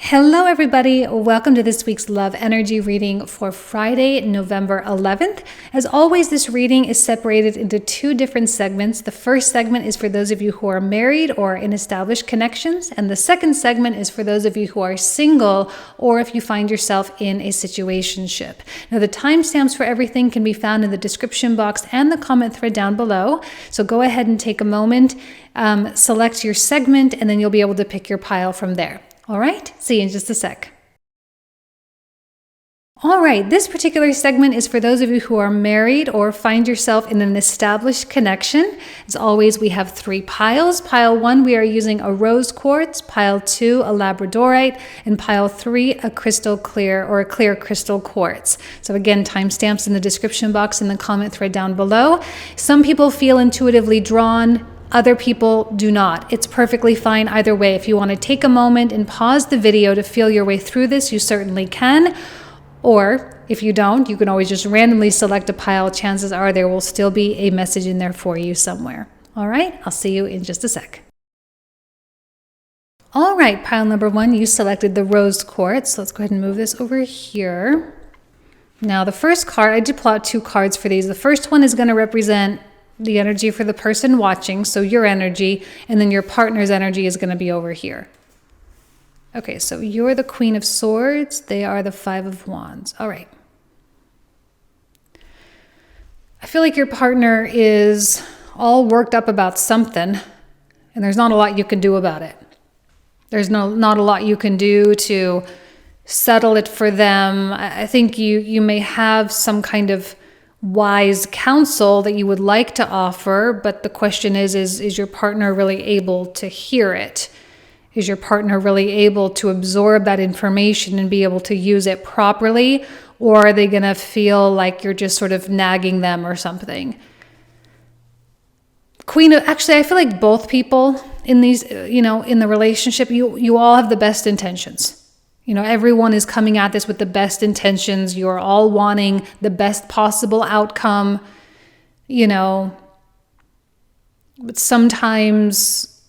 Hello everybody, welcome to this week's love energy reading for Friday, November 11th. As always, this reading is separated into two different segments. The first segment is for those of you who are married or in established connections, and the second segment is for those of you who are single or if you find yourself in a situationship. Now the timestamps for everything can be found in the description box and the comment thread down below, so go ahead and take a moment, select your segment, and then you'll be able to pick your pile from there. All right, see you in just a sec. All right, this particular segment is for those of you who are married or find yourself in an established connection. As always, we have three piles. Pile 1, we are using a rose quartz. Pile 2, a labradorite. And pile 3, a crystal clear or a clear crystal quartz. So again, timestamps in the description box and the comment thread down below. Some people feel intuitively drawn. Other people do not. It's perfectly fine either way. If you want to take a moment and pause the video to feel your way through this, you certainly can. Or if you don't, you can always just randomly select a pile. Chances are there will still be a message in there for you somewhere. All right, I'll see you in just a sec. All right, pile number 1, you selected the rose quartz. So let's go ahead and move this over here. Now the first card, I did pull out 2 cards for these. The first one is going to represent the energy for the person watching, so your energy, and then your partner's energy is going to be over here. Okay, so you're the Queen of Swords, they are the 5 of Wands. All right. I feel like your partner is all worked up about something, and there's not a lot you can do about it. There's not a lot you can do to settle it for them. I think you may have some kind of wise counsel that you would like to offer, but the question is your partner really able to hear it? Is your partner really able to absorb that information and be able to use it properly? Or are they going to feel like you're just sort of nagging them or something? Actually, I feel like both people in these, in the relationship, you all have the best intentions. Everyone is coming at this with the best intentions. You're all wanting the best possible outcome, but sometimes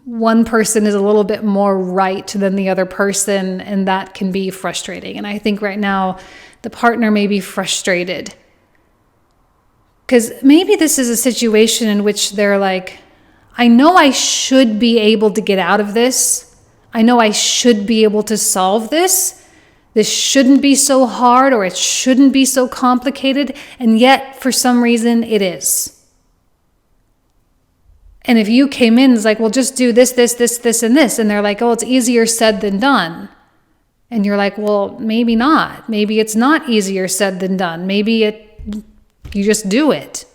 one person is a little bit more right than the other person, and that can be frustrating. And I think right now the partner may be frustrated because maybe this is a situation in which they're like, I know I should be able to get out of this. I know I should be able to solve this. This shouldn't be so hard, or it shouldn't be so complicated. And yet, for some reason, it is. And if you came in, it's like, well, just do this, this, this, this, and this. And they're like, oh, it's easier said than done. And you're like, well, maybe not. Maybe it's not easier said than done. Maybe you just do it.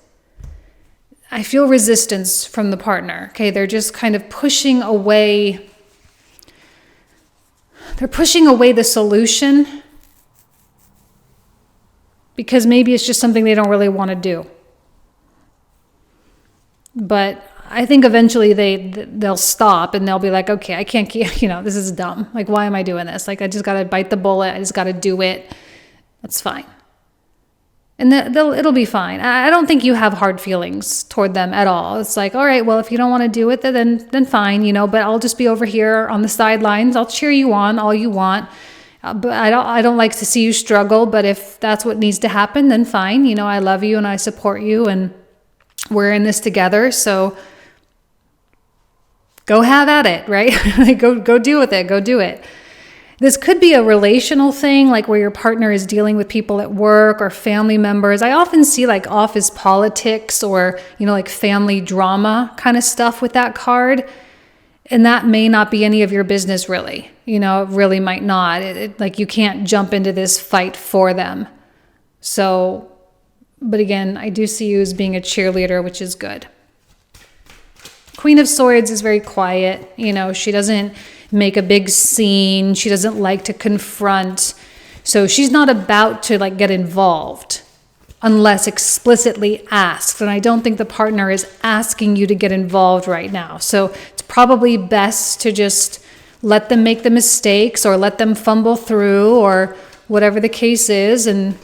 I feel resistance from the partner. Okay, they're just kind of pushing away. They're pushing away the solution because maybe it's just something they don't really want to do. But I think eventually they'll stop and they'll be like, okay, I can't keep, this is dumb. Like, why am I doing this? Like, I just got to bite the bullet. I just got to do it. That's fine. And it'll be fine. I don't think you have hard feelings toward them at all. It's like, all right, well, if you don't want to do it, then fine, but I'll just be over here on the sidelines. I'll cheer you on all you want. But I don't like to see you struggle. But if that's what needs to happen, then fine. I love you and I support you and we're in this together. So go have at it, right? Go deal with it. Go do it. This could be a relational thing, like where your partner is dealing with people at work or family members. I often see like office politics or, like family drama kind of stuff with that card. And that may not be any of your business really. It really might not. Like you can't jump into this fight for them. So, but again, I do see you as being a cheerleader, which is good. Queen of Swords is very quiet. She doesn't make a big scene. She doesn't like to confront. So she's not about to like get involved unless explicitly asked. And I don't think the partner is asking you to get involved right now. So it's probably best to just let them make the mistakes or let them fumble through or whatever the case is. And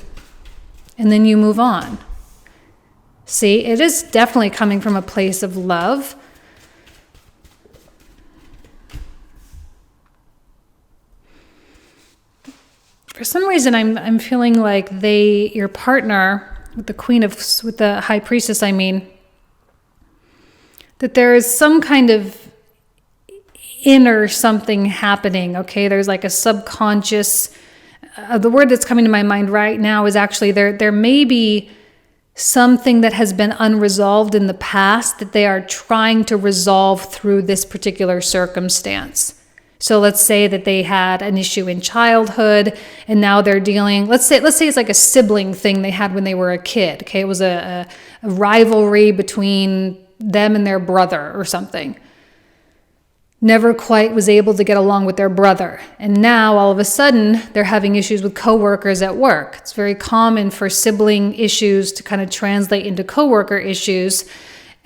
then you move on. See, it is definitely coming from a place of love. for some reason, I'm feeling like your partner with the high priestess, that there is some kind of inner something happening. Okay, there's like a subconscious. The word that's coming to my mind right now is actually there may be something that has been unresolved in the past that they are trying to resolve through this particular circumstance. So let's say that they had an issue in childhood and now they're dealing, let's say it's like a sibling thing they had when they were a kid. Okay, it was a rivalry between them and their brother or something. Never quite was able to get along with their brother. And now all of a sudden they're having issues with coworkers at work. It's very common for sibling issues to kind of translate into coworker issues.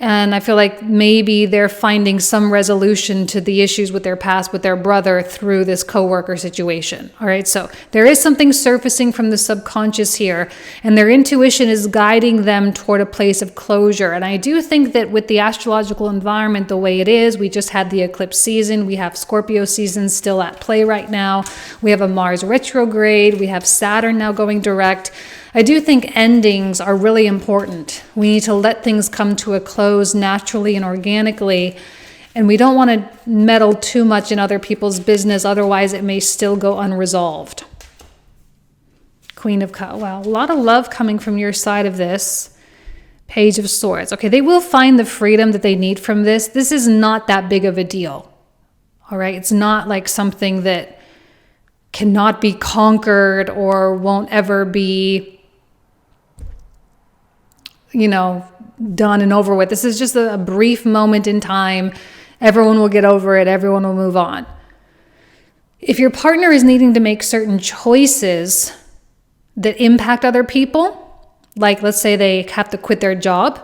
And I feel like maybe they're finding some resolution to the issues with their past with their brother through this coworker situation. All right, so there is something surfacing from the subconscious here, and their intuition is guiding them toward a place of closure. And I do think that with the astrological environment the way it is, we just had the eclipse season, we have Scorpio season still at play right now, we have a Mars retrograde, we have Saturn now going direct. I do think endings are really important. We need to let things come to a close naturally and organically, and we don't want to meddle too much in other people's business, otherwise it may still go unresolved. Queen of Cups. Wow, a lot of love coming from your side of this. Page of Swords. Okay, they will find the freedom that they need from this. This is not that big of a deal. All right, it's not like something that cannot be conquered or won't ever be done and over with. This is just a brief moment in time. Everyone will get over it. Everyone will move on. If your partner is needing to make certain choices that impact other people, like let's say they have to quit their job,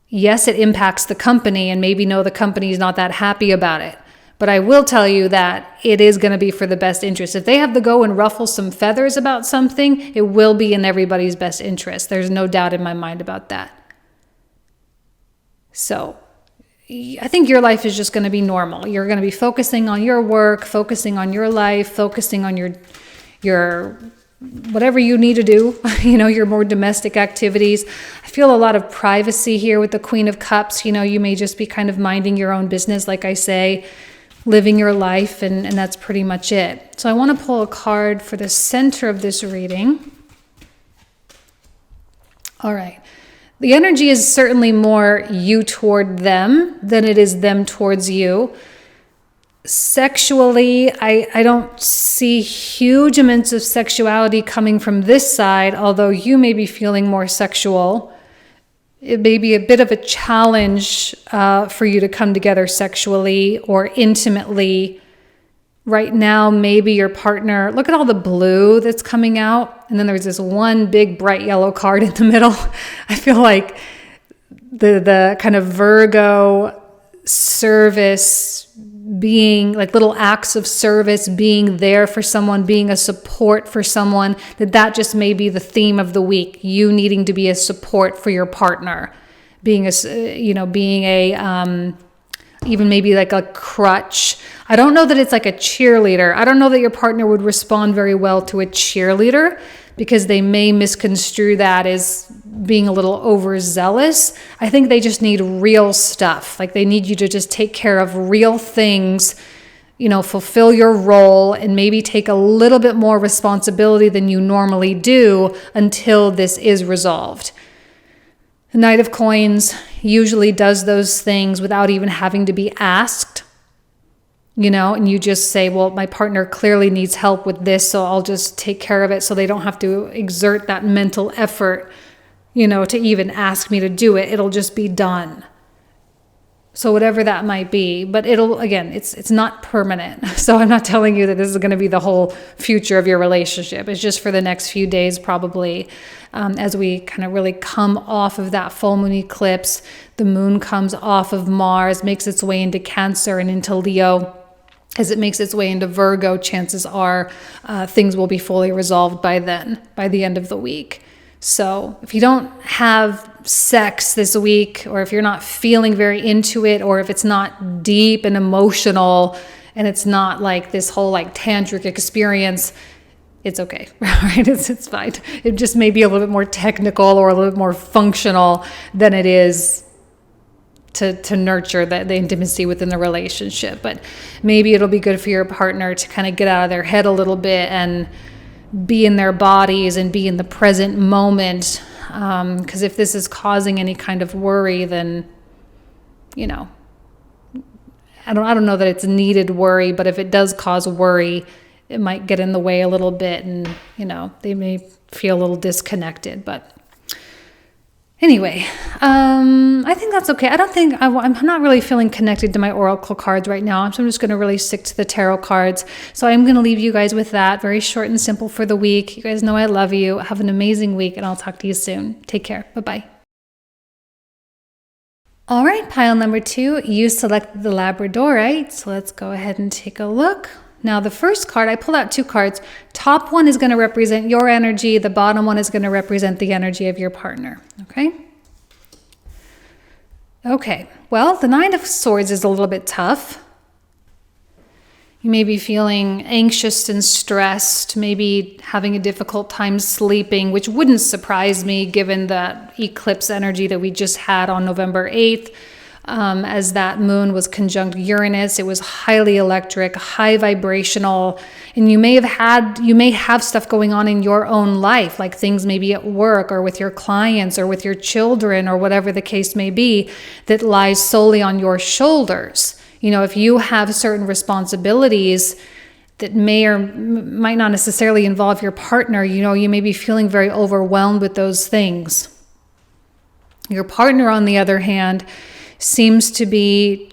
yes, it impacts the company, and maybe the company is not that happy about it. But I will tell you that it is going to be for the best interest. If they have to go and ruffle some feathers about something, it will be in everybody's best interest. There's no doubt in my mind about that. So I think your life is just going to be normal. You're going to be focusing on your work, focusing on your life, focusing on your whatever you need to do, your more domestic activities. I feel a lot of privacy here with the Queen of Cups. You may just be kind of minding your own business, like I say, living your life, and that's pretty much it. So I want to pull a card for the center of this reading. All right. The energy is certainly more you toward them than it is them towards you. Sexually, I don't see huge amounts of sexuality coming from this side, although you may be feeling more sexual. It may be a bit of a challenge for you to come together sexually or intimately. Right now, maybe your partner, look at all the blue that's coming out. And then there's this one big bright yellow card in the middle. I feel like the kind of Virgo service, being like little acts of service, being there for someone, being a support for someone, that just may be the theme of the week. You needing to be a support for your partner, being even maybe like a crutch. I don't know that it's like a cheerleader. I don't know that your partner would respond very well to a cheerleader, because they may misconstrue that as being a little overzealous. I think they just need real stuff. Like they need you to just take care of real things, fulfill your role, and maybe take a little bit more responsibility than you normally do until this is resolved. The Knight of Coins usually does those things without even having to be asked, and you just say, well, my partner clearly needs help with this, so I'll just take care of it, so they don't have to exert that mental effort, to even ask me to do it. It'll just be done. So whatever that might be, but it's not permanent. So I'm not telling you that this is going to be the whole future of your relationship. It's just for the next few days, probably, as we kind of really come off of that full moon eclipse. The moon comes off of Mars, makes its way into Cancer and into Leo. As it makes its way into Virgo, chances are things will be fully resolved by then, by the end of the week. So if you don't have sex this week, or if you're not feeling very into it, or if it's not deep and emotional, and it's not like this whole like tantric experience, it's okay, right? It's fine. It just may be a little bit more technical or a little bit more functional than it is to nurture the intimacy within the relationship. But maybe it'll be good for your partner to kind of get out of their head a little bit and be in their bodies and be in the present moment. Because if this is causing any kind of worry, then, you know, I don't know that it's needed worry, but if it does cause worry, it might get in the way a little bit, and, you know, they may feel a little disconnected. But anyway, I think that's okay. I'm not really feeling connected to my oracle cards right now, so I'm just going to really stick to the tarot cards. So I'm going to leave you guys with that. Very short and simple for the week. You guys know I love you. Have an amazing week, and I'll talk to you soon. Take care. Bye-bye. All right, pile number 2, you selected the Labradorite. So let's go ahead and take a look. Now, the first card, I pulled out 2 cards. Top one is going to represent your energy. The bottom one is going to represent the energy of your partner. Okay, well, the 9 of Swords is a little bit tough. You may be feeling anxious and stressed, maybe having a difficult time sleeping, which wouldn't surprise me given the eclipse energy that we just had on November 8th. As that moon was conjunct Uranus, it was highly electric, high vibrational, and you may have stuff going on in your own life, like things maybe at work or with your clients or with your children or whatever the case may be, that lies solely on your shoulders. You know, if you have certain responsibilities that may or might not necessarily involve your partner, you know, you may be feeling very overwhelmed with those things. Your partner, on the other hand, seems to be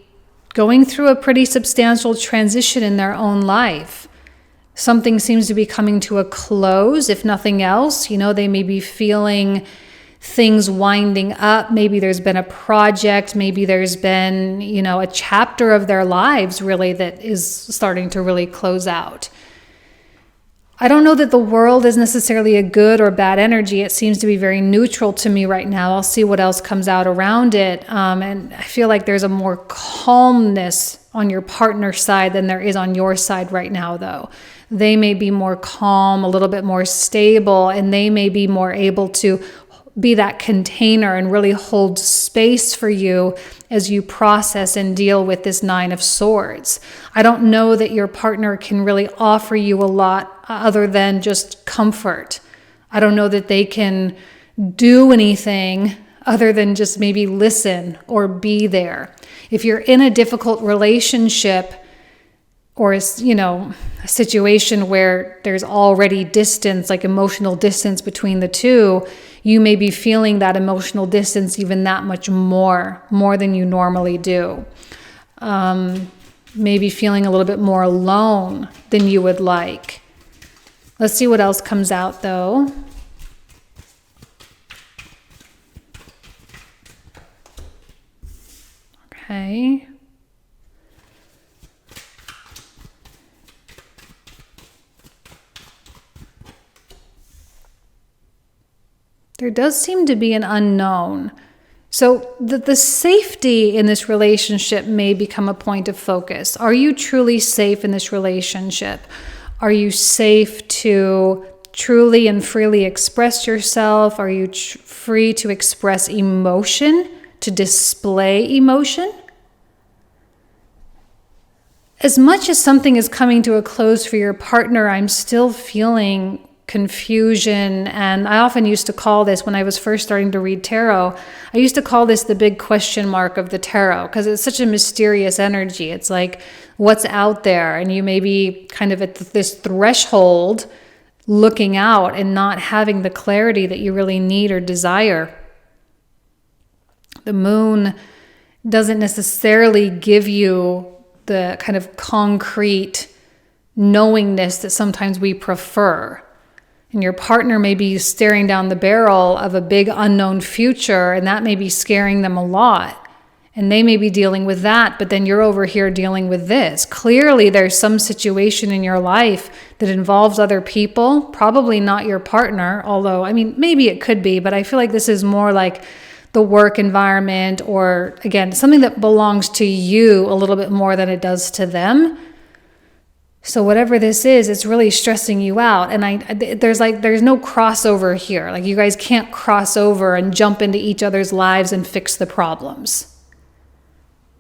going through a pretty substantial transition in their own life. Something seems to be coming to a close, if nothing else. You know, they may be feeling things winding up. Maybe there's been a project, maybe there's been, you know, a chapter of their lives really that is starting to really close out. I don't know that the world is necessarily a good or bad energy. It seems to be very neutral to me right now. I'll see what else comes out around it. And I feel like there's a more calmness on your partner's side than there is on your side right now, though. They may be more calm, a little bit more stable, and they may be more able to be that container and really hold space for you as you process and deal with this 9 of Swords. I don't know that your partner can really offer you a lot other than just comfort. I don't know that they can do anything other than just maybe listen or be there. If you're in a difficult relationship or, you know, a situation where there's already distance, like emotional distance between the two, you may be feeling that emotional distance even that much more than you normally do. Maybe feeling a little bit more alone than you would like. Let's see what else comes out, though. Okay. There does seem to be an unknown. So the safety in this relationship may become a point of focus. Are you truly safe in this relationship? Are you safe to truly and freely express yourself? Are you free to express emotion, to display emotion? As much as something is coming to a close for your partner, I'm still feeling confusion. And I often used to call this, when I was first starting to read tarot, I used to call this the big question mark of the tarot, because it's such a mysterious energy. It's like, what's out there? And you may be kind of at this threshold looking out and not having the clarity that you really need or desire. The moon doesn't necessarily give you the kind of concrete knowingness that sometimes we prefer. And your partner may be staring down the barrel of a big unknown future, and that may be scaring them a lot. And they may be dealing with that, but then you're over here dealing with this. Clearly, there's some situation in your life that involves other people, probably not your partner, although, I mean, maybe it could be, but I feel like this is more like the work environment, or, again, something that belongs to you a little bit more than it does to them. So whatever this is, it's really stressing you out. And there's no crossover here. Like you guys can't cross over and jump into each other's lives and fix the problems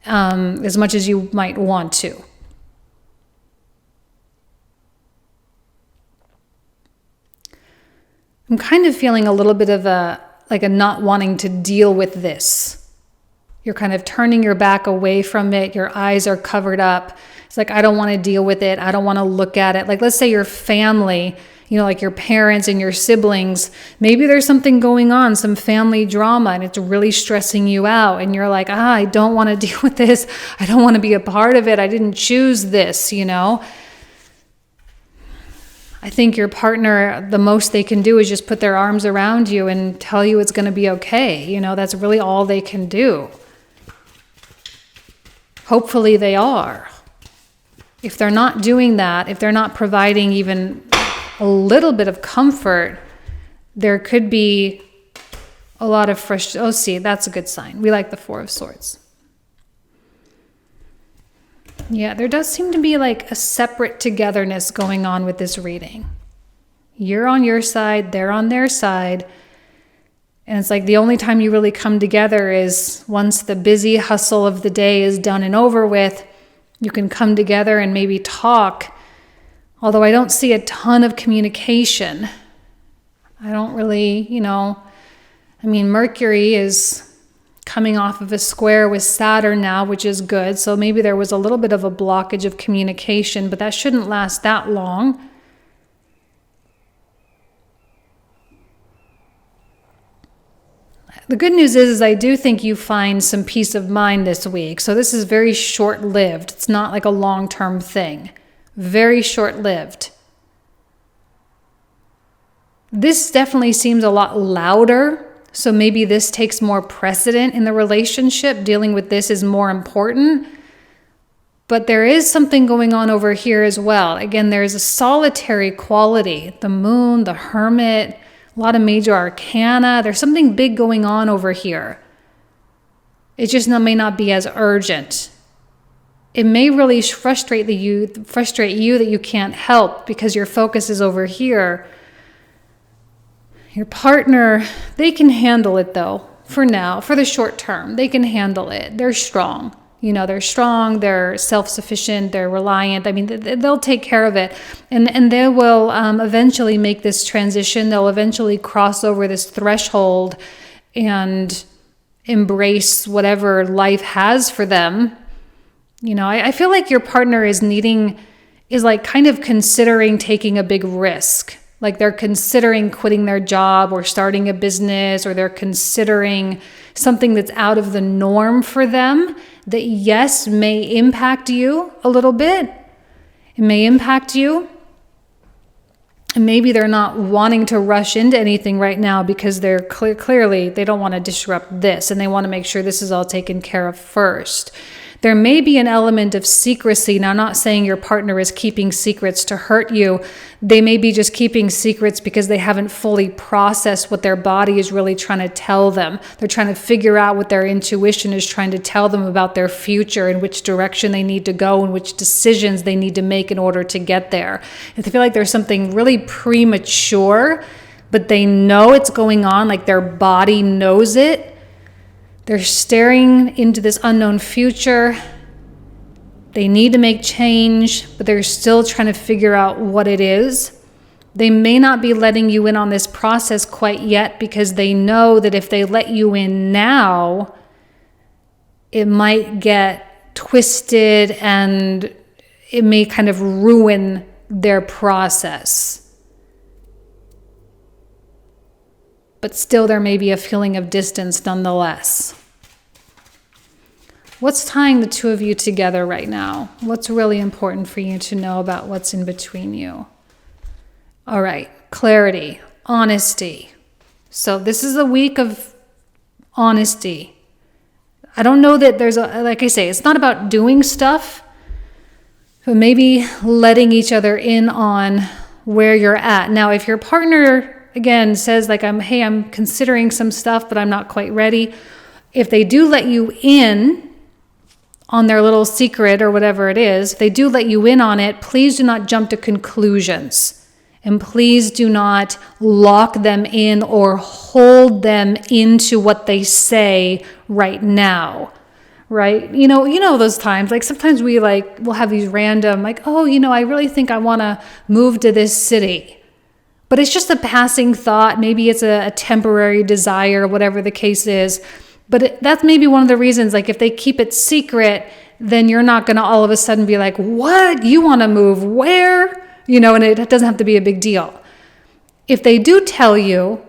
as much as you might want to. I'm kind of feeling a little bit of a not wanting to deal with this. You're kind of turning your back away from it. Your eyes are covered up. It's like, I don't want to deal with it. I don't want to look at it. Like, let's say your family, like your parents and your siblings, maybe there's something going on, some family drama, and it's really stressing you out. And you're like, I don't want to deal with this. I don't want to be a part of it. I didn't choose this, I think your partner, the most they can do is just put their arms around you and tell you it's going to be okay. That's really all they can do. Hopefully they are. If they're not doing that, if they're not providing even a little bit of comfort, there could be a lot of frustration. Oh, see, that's a good sign. We like the Four of Swords. Yeah, there does seem to be like a separate togetherness going on with this reading. You're on your side, they're on their side. And it's like the only time you really come together is once the busy hustle of the day is done and over with, you can come together and maybe talk. Although I don't see a ton of communication. I don't really, Mercury is coming off of a square with Saturn now, which is good. So maybe there was a little bit of a blockage of communication, but that shouldn't last that long. The good news is I do think you find some peace of mind this week. So this is very short-lived. It's not like a long-term thing. Very short-lived. This definitely seems a lot louder. So maybe this takes more precedent in the relationship. Dealing with this is more important. But there is something going on over here as well. Again, there's a solitary quality. The Moon, the Hermit, a lot of major arcana. There's something big going on over here. It just may not be as urgent. It may really frustrate you that you can't help because your focus is over here. Your partner, they can handle it though, for now, for the short term. They can handle it. They're strong. They're strong, they're self-sufficient, they're reliant. They'll take care of it. And they will eventually make this transition. They'll eventually cross over this threshold and embrace whatever life has for them. I feel like your partner is like kind of considering taking a big risk. Like they're considering quitting their job or starting a business, or they're considering something that's out of the norm for them that, yes, may impact you a little bit. It may impact you. And maybe they're not wanting to rush into anything right now because they're clearly, they don't want to disrupt this and they want to make sure this is all taken care of first. There may be an element of secrecy. Now, I'm not saying your partner is keeping secrets to hurt you. They may be just keeping secrets because they haven't fully processed what their body is really trying to tell them. They're trying to figure out what their intuition is trying to tell them about their future and which direction they need to go and which decisions they need to make in order to get there. If they feel like there's something really premature, but they know it's going on, like their body knows it, they're staring into this unknown future. They need to make change, but they're still trying to figure out what it is. They may not be letting you in on this process quite yet because they know that if they let you in now, it might get twisted and it may kind of ruin their process. But still there may be a feeling of distance nonetheless. What's tying the two of you together right now? What's really important for you to know about what's in between you? All right, clarity, honesty. So this is a week of honesty. I don't know that like I say, it's not about doing stuff, but maybe letting each other in on where you're at. Now, if your partner, again, says like, I'm considering some stuff, but I'm not quite ready. If they do let you in on their little secret or whatever it is, if they do let you in on it, please do not jump to conclusions. And please do not lock them in or hold them into what they say right now. Right? You know those times, like sometimes we'll have these random, like, oh, I really think I want to move to this city. But it's just a passing thought. Maybe it's a temporary desire, whatever the case is. But that's maybe one of the reasons, like if they keep it secret, then you're not going to all of a sudden be like, what? You want to move where? And it doesn't have to be a big deal. If they do tell you,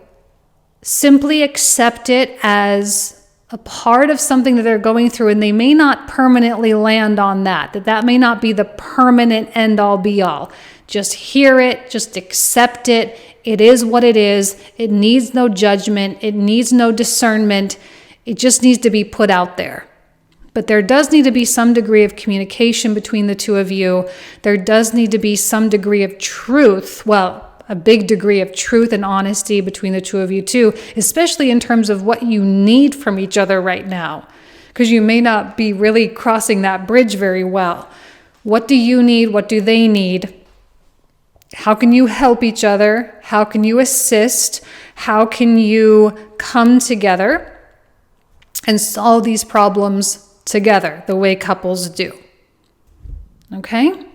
simply accept it as a part of something that they're going through, and they may not permanently land on that may not be the permanent end all be all. Just hear it, just accept it. It is what it is. It needs no judgment. It needs no discernment. It just needs to be put out there. But there does need to be some degree of communication between the two of you. There does need to be some degree of truth. Well, a big degree of truth and honesty between the two of you too, especially in terms of what you need from each other right now, because you may not be really crossing that bridge very well. What do you need? What do they need? How can you help each other? How can you assist? How can you come together and solve these problems together the way couples do? Okay?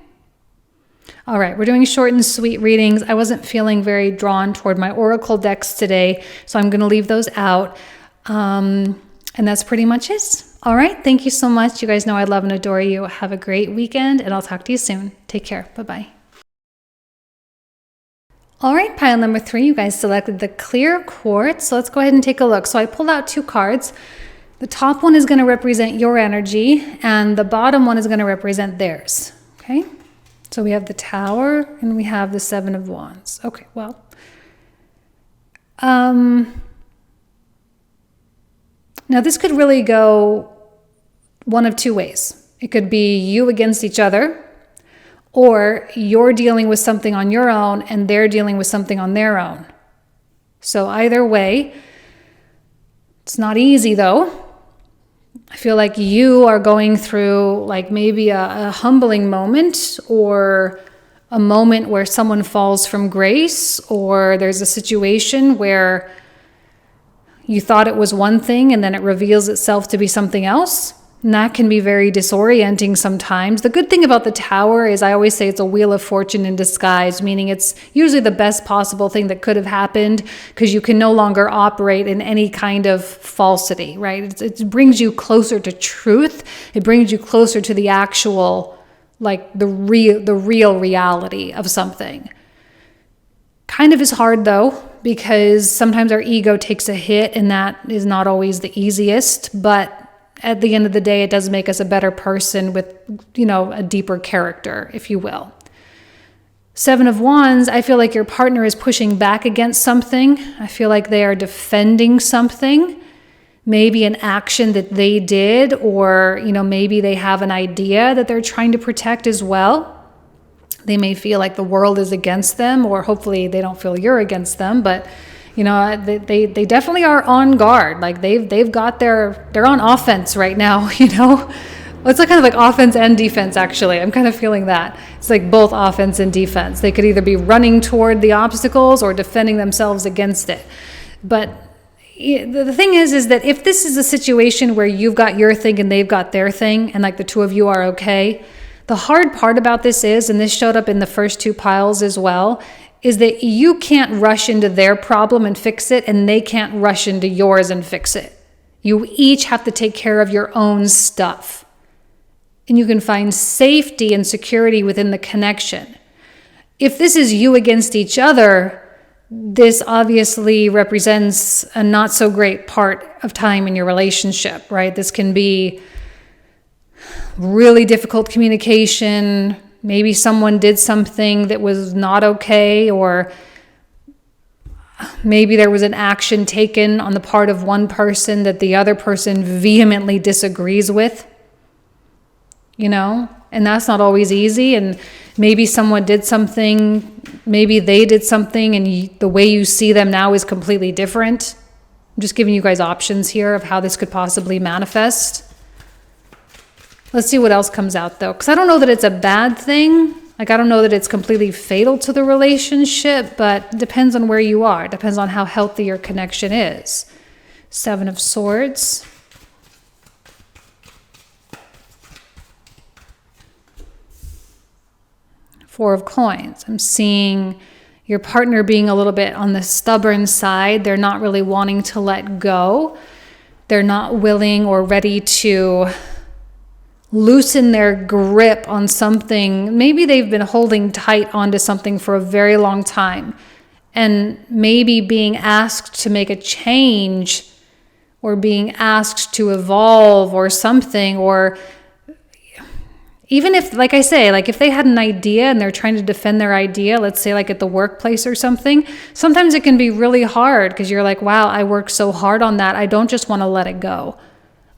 All right, we're doing short and sweet readings. I wasn't feeling very drawn toward my oracle decks today, so I'm going to leave those out. And that's pretty much it. All right, thank you so much. You guys know I love and adore you. Have a great weekend, and I'll talk to you soon. Take care. Bye-bye. All right, pile number 3, you guys selected the clear quartz. So let's go ahead and take a look. So I pulled out 2 cards. The top one is going to represent your energy, and the bottom one is going to represent theirs. Okay? So we have the Tower and we have the 7 of Wands. Okay, well. Now this could really go one of 2 ways. It could be you against each other, or you're dealing with something on your own and they're dealing with something on their own. So either way, it's not easy though. I feel like you are going through like maybe a humbling moment, or a moment where someone falls from grace, or there's a situation where you thought it was one thing and then it reveals itself to be something else. And that can be very disorienting sometimes. The good thing about the Tower is I always say it's a wheel of fortune in disguise, meaning it's usually the best possible thing that could have happened, because you can no longer operate in any kind of falsity, right? It brings you closer to truth. It brings you closer to the actual, like the real reality of something. Kind of is hard though, because sometimes our ego takes a hit, and that is not always the easiest, but at the end of the day, it does make us a better person with, a deeper character, if you will. 7 of Wands, I feel like your partner is pushing back against something. I feel like they are defending something, maybe an action that they did, or, maybe they have an idea that they're trying to protect as well. They may feel like the world is against them, or hopefully they don't feel you're against them, but they definitely are on guard. Like they're on offense right now, It's kind of like offense and defense, actually. I'm kind of feeling that. It's like both offense and defense. They could either be running toward the obstacles or defending themselves against it. But the thing is that if this is a situation where you've got your thing and they've got their thing, and like the two of you are okay, the hard part about this is, and this showed up in the first 2 piles as well, is that you can't rush into their problem and fix it, and they can't rush into yours and fix it. You each have to take care of your own stuff. And you can find safety and security within the connection. If this is you against each other, this obviously represents a not so great part of time in your relationship, right? This can be really difficult communication. Maybe someone did something that was not okay, or maybe there was an action taken on the part of one person that the other person vehemently disagrees with, and that's not always easy. And maybe someone did something, maybe they did something, and the way you see them now is completely different. I'm just giving you guys options here of how this could possibly manifest. Let's see what else comes out though, because I don't know that it's a bad thing. Like, I don't know that it's completely fatal to the relationship, but it depends on where you are. It depends on how healthy your connection is. 7 of Swords. Four of Coins. I'm seeing your partner being a little bit on the stubborn side. They're not really wanting to let go. They're not willing or ready to loosen their grip on something. Maybe they've been holding tight onto something for a very long time, and maybe being asked to make a change or being asked to evolve or something, or even if, like I say, like if they had an idea and they're trying to defend their idea, let's say like at the workplace or something, sometimes it can be really hard because you're like, wow, I worked so hard on that. I don't just want to let it go.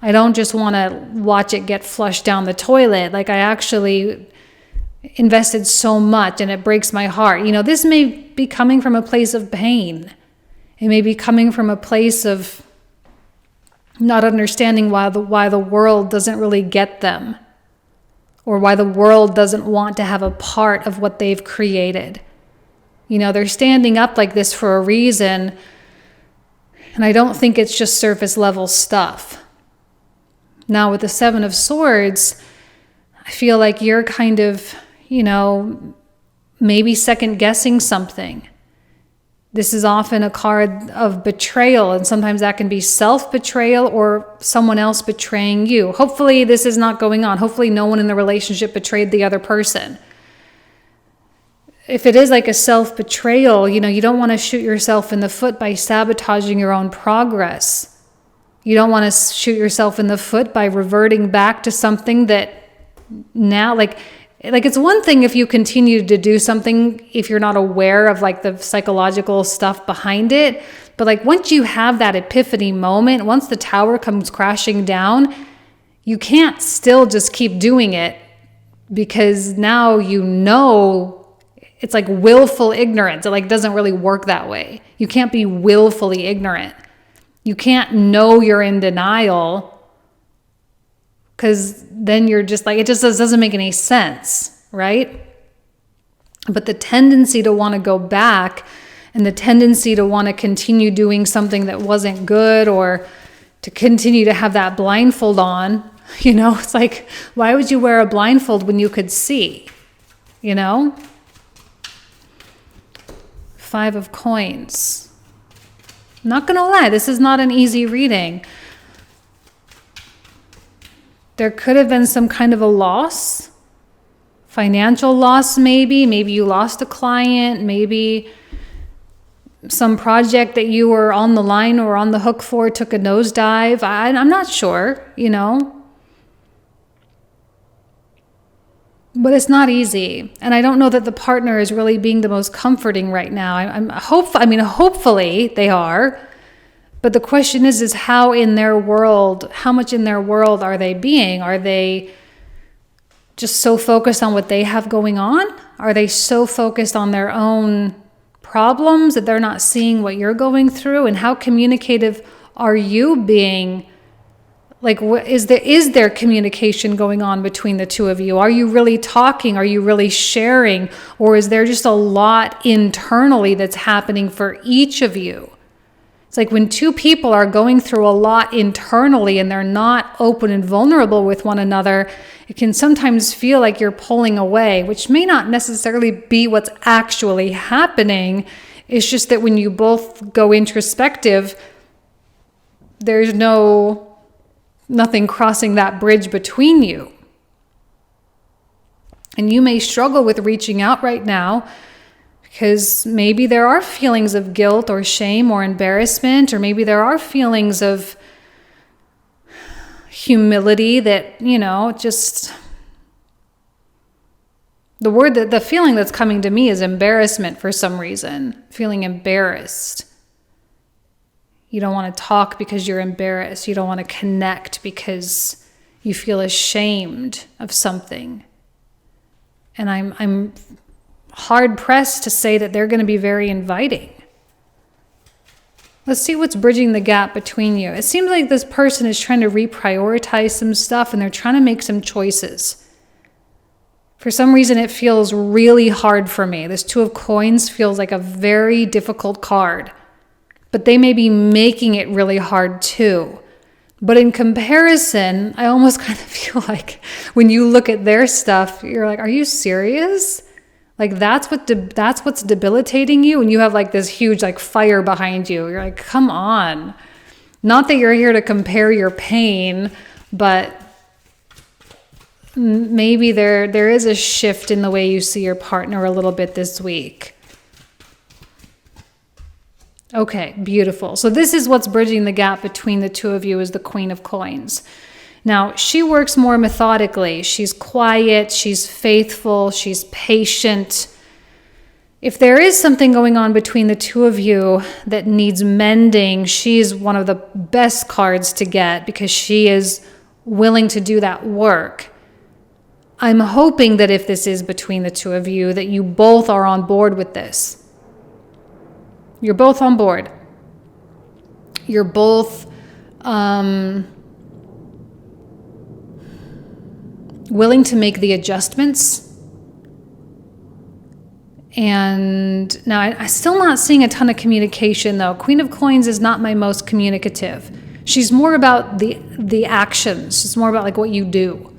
I don't just want to watch it get flushed down the toilet. Like, I actually invested so much and it breaks my heart. You know, this may be coming from a place of pain. It may be coming from a place of not understanding why the world doesn't really get them, or why the world doesn't want to have a part of what they've created. You know, they're standing up like this for a reason, and I don't think it's just surface level stuff. Now with the 7 of Swords, I feel like you're kind of, you know, maybe second guessing something. This is often a card of betrayal, and sometimes that can be self-betrayal or someone else betraying you. Hopefully this is not going on. Hopefully no one in the relationship betrayed the other person. If it is like a self-betrayal, you know, you don't want to shoot yourself in the foot by sabotaging your own progress. You don't want to shoot yourself in the foot by reverting back to something that now, like it's one thing if you continue to do something if you're not aware of like the psychological stuff behind it. But like once you have that epiphany moment, once the tower comes crashing down, you can't still just keep doing it, because now you know it's like willful ignorance. It like doesn't really work that way. You can't be willfully ignorant. You can't know you're in denial, because then you're just like, it just doesn't make any sense, right? But the tendency to want to go back, and the tendency to want to continue doing something that wasn't good, or to continue to have that blindfold on, you know, it's like, why would you wear a blindfold when you could see, you know? 5 of Coins. Not gonna lie, this is not an easy reading. There could have been some kind of a loss, financial loss maybe. Maybe you lost a client, maybe some project that you were on the line or on the hook for took a nosedive. I'm not sure, you know. But it's not easy. And I don't know that the partner is really being the most comforting right now. Hopefully they are. But the question is how much in their world are they being? Are they just so focused on what they have going on? Are they so focused on their own problems that they're not seeing what you're going through? And how communicative are you being? Like, is there communication going on between the two of you? Are you really talking? Are you really sharing? Or is there just a lot internally that's happening for each of you? It's like when two people are going through a lot internally and they're not open and vulnerable with one another, it can sometimes feel like you're pulling away, which may not necessarily be what's actually happening. It's just that when you both go introspective, there's nothing crossing that bridge between you. And you may struggle with reaching out right now because maybe there are feelings of guilt or shame or embarrassment, or maybe there are feelings of humility that, you know, just the feeling that's coming to me is embarrassment for some reason, feeling embarrassed. You don't want to talk because you're embarrassed. You don't want to connect because you feel ashamed of something. And I'm hard pressed to say that they're going to be very inviting. Let's see what's bridging the gap between you. It seems like this person is trying to reprioritize some stuff and they're trying to make some choices. For some reason, it feels really hard for me. This Two of Coins feels like a very difficult card, but they may be making it really hard too. But in comparison, I almost kind of feel like when you look at their stuff, you're like, are you serious? Like that's what's debilitating you, and you have like this huge like fire behind you. You're like, come on. Not that you're here to compare your pain, but maybe there is a shift in the way you see your partner a little bit this week. Okay, beautiful. So this is what's bridging the gap between the two of you, is the Queen of Coins. Now, she works more methodically. She's quiet, she's faithful, she's patient. If there is something going on between the two of you that needs mending, she's one of the best cards to get because she is willing to do that work. I'm hoping that if this is between the two of you, that you both are on board with this. You're both on board. You're both willing to make the adjustments. And now I'm still not seeing a ton of communication though. Queen of Coins is not my most communicative. She's more about the actions. It's more about like what you do.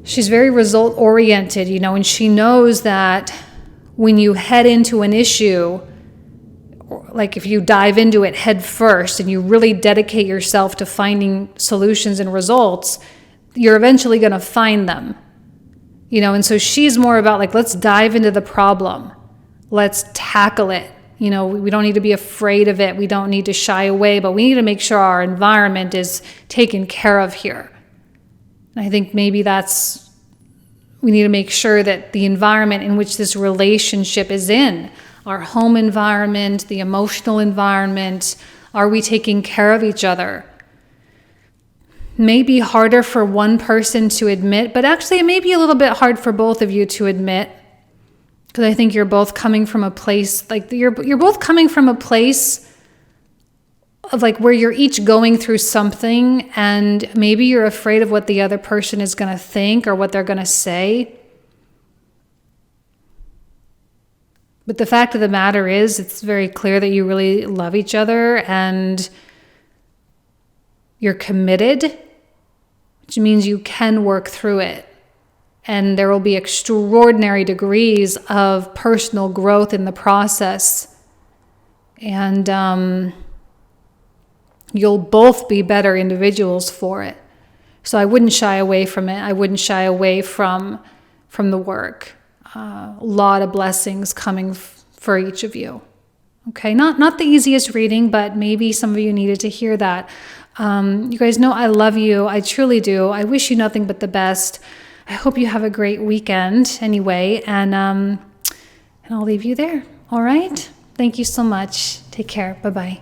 She's very result oriented, and she knows that when you head into an issue, like if you dive into it head first and you really dedicate yourself to finding solutions and results, you're eventually going to find them, and so she's more about like, let's dive into the problem. Let's tackle it. We don't need to be afraid of it. We don't need to shy away, but we need to make sure our environment is taken care of here. And I think maybe we need to make sure that the environment in which this relationship is in, our home environment, the emotional environment, are we taking care of each other? May be harder for one person to admit, but actually it may be a little bit hard for both of you to admit, because I think you're both coming from a place, like you're both coming from a place of like where you're each going through something, and maybe you're afraid of what the other person is going to think or what they're going to say. But the fact of the matter is, it's very clear that you really love each other and you're committed, which means you can work through it. And there will be extraordinary degrees of personal growth in the process. And you'll both be better individuals for it. So I wouldn't shy away from it. I wouldn't shy away from the work. A lot of blessings coming for each of you. Okay, not the easiest reading, but maybe some of you needed to hear that. You guys know I love you. I truly do. I wish you nothing but the best. I hope you have a great weekend anyway, and I'll leave you there. All right? Thank you so much. Take care. Bye-bye.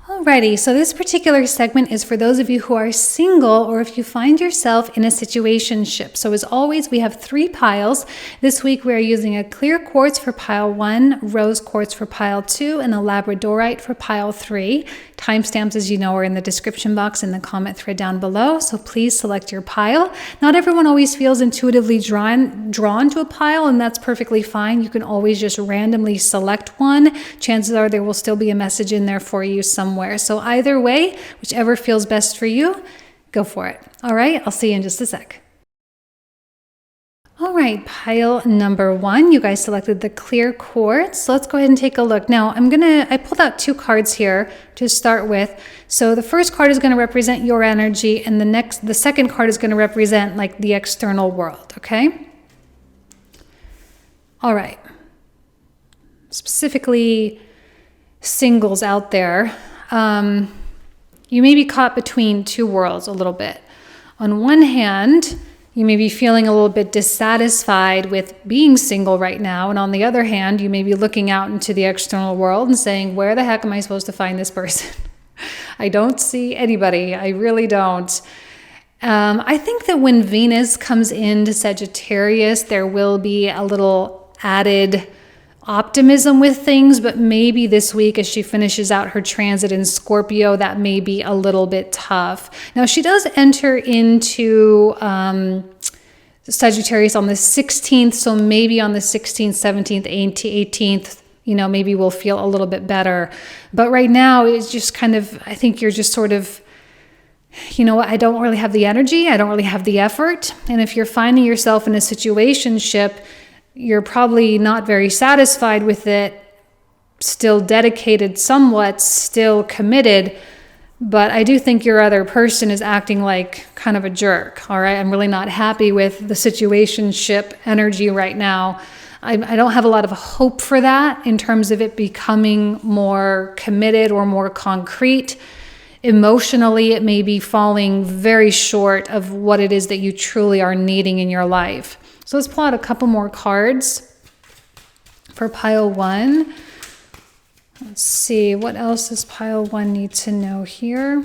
Alrighty, so this particular segment is for those of you who are single or if you find yourself in a situationship. So as always, we have 3 piles. This week we are using a clear quartz for pile 1, rose quartz for pile 2, and a labradorite for pile 3. Timestamps, as you know, are in the description box in the comment thread down below, so please select your pile. Not everyone always feels intuitively drawn to a pile, and that's perfectly fine. You can always just randomly select one. Chances are there will still be a message in there for you somewhere. So either way, whichever feels best for you, go for it. All right, I'll see you in just a sec. All right, pile number 1, you guys selected the clear quartz. So let's go ahead and take a look. Now, I pulled out 2 cards here to start with. So the first card is going to represent your energy, and the second card is going to represent like the external world, okay? All right. Specifically, singles out there. You may be caught between 2 worlds a little bit. On one hand, you may be feeling a little bit dissatisfied with being single right now. And on the other hand, you may be looking out into the external world and saying, where the heck am I supposed to find this person? I don't see anybody. I really don't. I think that when Venus comes into Sagittarius, there will be a little added optimism with things, but maybe this week as she finishes out her transit in Scorpio, that may be a little bit tough. Now, she does enter into Sagittarius on the 16th, so maybe on the 16th, 17th, 18th, maybe we'll feel a little bit better. But right now, it's just kind of, I think you're just sort of, I don't really have the energy, I don't really have the effort. And if you're finding yourself in a situationship, you're probably not very satisfied with it, still dedicated somewhat, still committed, but I do think your other person is acting like kind of a jerk, all right? I'm really not happy with the situationship energy right now. I don't have a lot of hope for that in terms of it becoming more committed or more concrete. Emotionally, it may be falling very short of what it is that you truly are needing in your life. So let's pull out a couple more cards for pile 1. Let's see, what else does pile 1 need to know here?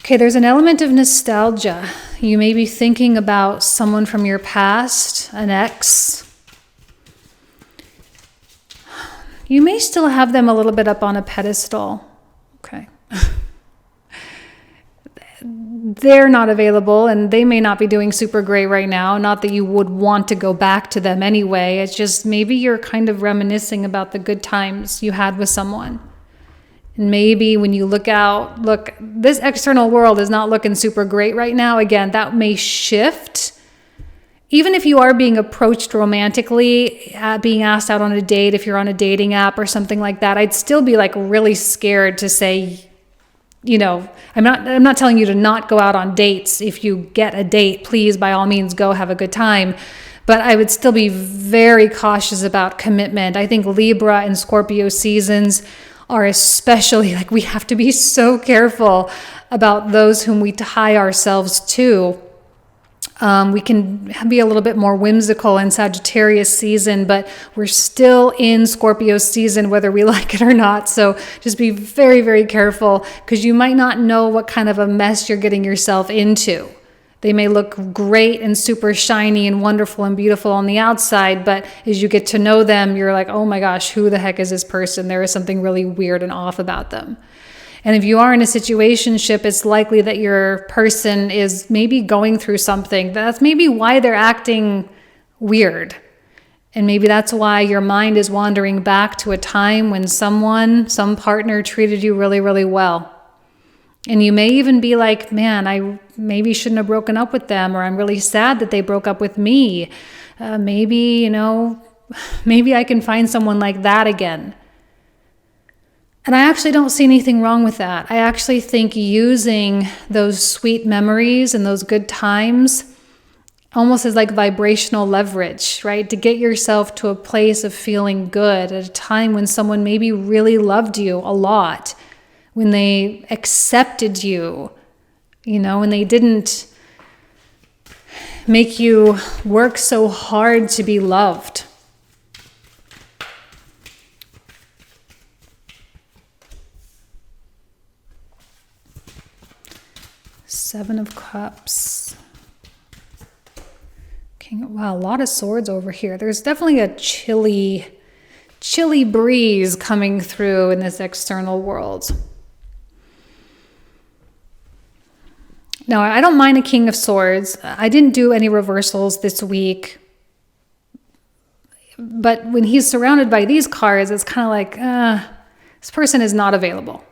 Okay, there's an element of nostalgia. You may be thinking about someone from your past, an ex. You may still have them a little bit up on a pedestal. Okay. They're not available and they may not be doing super great right now. Not that you would want to go back to them anyway. It's just maybe you're kind of reminiscing about the good times you had with someone. And maybe when you look, this external world is not looking super great right now. Again, that may shift. Even if you are being approached romantically, being asked out on a date, if you're on a dating app or something like that, I'd still be like really scared to say, I'm not telling you to not go out on dates. If you get a date, please, by all means, go have a good time. But I would still be very cautious about commitment. I think Libra and Scorpio seasons are especially, we have to be so careful about those whom we tie ourselves to. We can be a little bit more whimsical in Sagittarius season, but we're still in Scorpio season, whether we like it or not. So just be very, very careful because you might not know what kind of a mess you're getting yourself into. They may look great and super shiny and wonderful and beautiful on the outside, but as you get to know them, you're like, oh my gosh, who the heck is this person? There is something really weird and off about them. And if you are in a situationship, it's likely that your person is maybe going through something. That's maybe why they're acting weird. And maybe that's why your mind is wandering back to a time when some partner treated you really, really well. And you may even be like, man, I maybe shouldn't have broken up with them, or I'm really sad that they broke up with me. Maybe I can find someone like that again. And I actually don't see anything wrong with that. I actually think using those sweet memories and those good times almost as like vibrational leverage, right? To get yourself to a place of feeling good at a time when someone maybe really loved you a lot, when they accepted you, when they didn't make you work so hard to be loved. Seven of Cups. King. Wow, a lot of swords over here. There's definitely a chilly breeze coming through in this external world. Now, I don't mind a King of Swords. I didn't do any reversals this week. But when he's surrounded by these cards, it's kind of like, this person is not available.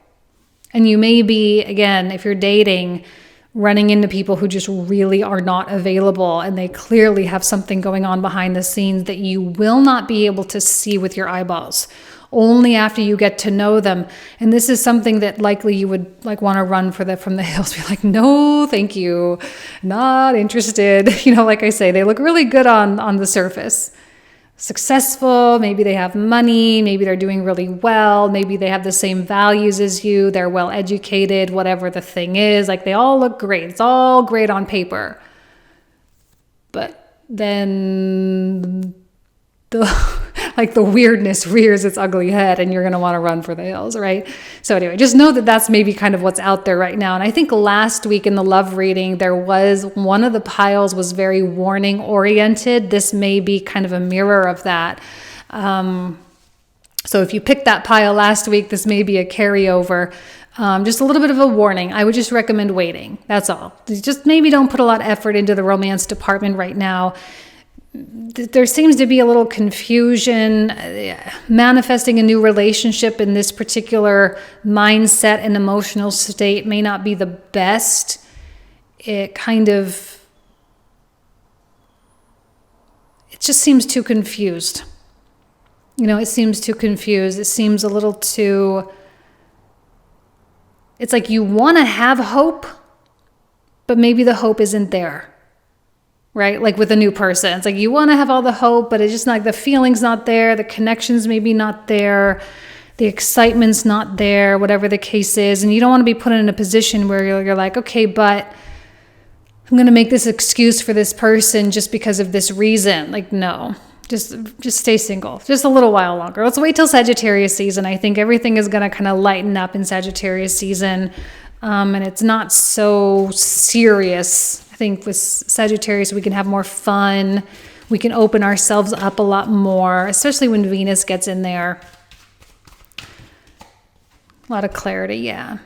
And you may be, again, if you're dating, running into people who just really are not available, and they clearly have something going on behind the scenes that you will not be able to see with your eyeballs, only after you get to know them. And this is something that likely you would want to run from the hills. Be like, no, thank you, not interested. Like I say, they look really good on the surface. Successful, maybe they have money, maybe they're doing really well, maybe they have the same values as you, they're well educated, whatever the thing is, they all look great. It's all great on paper. But then like the weirdness rears its ugly head and you're going to want to run for the hills, right? So anyway, just know that that's maybe kind of what's out there right now. And I think last week in the love reading, there was one of the piles was very warning oriented. This may be kind of a mirror of that. So if you picked that pile last week, this may be a carryover. Just a little bit of a warning. I would just recommend waiting. That's all. Just maybe don't put a lot of effort into the romance department right now. There seems to be a little confusion. Manifesting a new relationship in this particular mindset and emotional state may not be the best. It just seems too confused. It seems too confused. It seems a little too... It's like you want to have hope, but maybe the hope isn't there. Right? Like with a new person. It's like you want to have all the hope, but it's just like the feeling's not there. The connection's maybe not there. The excitement's not there, whatever the case is. And you don't want to be put in a position where you're like, okay, but I'm going to make this excuse for this person just because of this reason. Like, no, just stay single. Just a little while longer. Let's wait till Sagittarius season. I think everything is going to kind of lighten up in Sagittarius season. And it's not so serious. I think with Sagittarius, we can have more fun. We can open ourselves up a lot more, especially when Venus gets in there. A lot of clarity, yeah.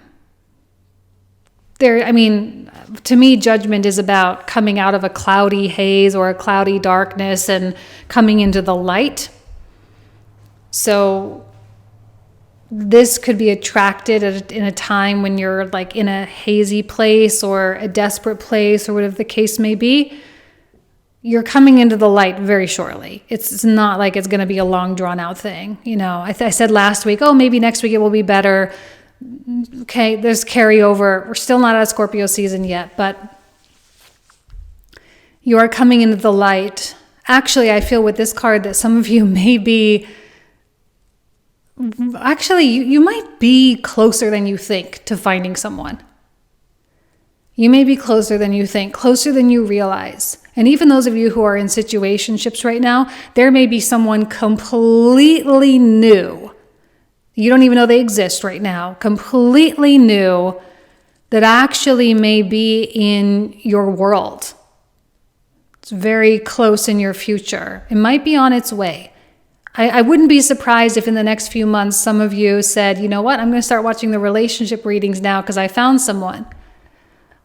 To me, judgment is about coming out of a cloudy haze or a cloudy darkness and coming into the light. So this could be attracted in a time when you're like in a hazy place or a desperate place or whatever the case may be. You're coming into the light very shortly. It's not like it's going to be a long drawn out thing. I said last week, maybe next week it will be better. Okay, there's carryover. We're still not out of Scorpio season yet, but you are coming into the light. Actually, I feel with this card that some of you may be... Actually, you might be closer than you think to finding someone. You may be closer than you think, closer than you realize. And even those of you who are in situationships right now, there may be someone completely new. You don't even know they exist right now. Completely new that actually may be in your world. It's very close in your future. It might be on its way. I wouldn't be surprised if in the next few months some of you said, you know what, I'm going to start watching the relationship readings now because I found someone.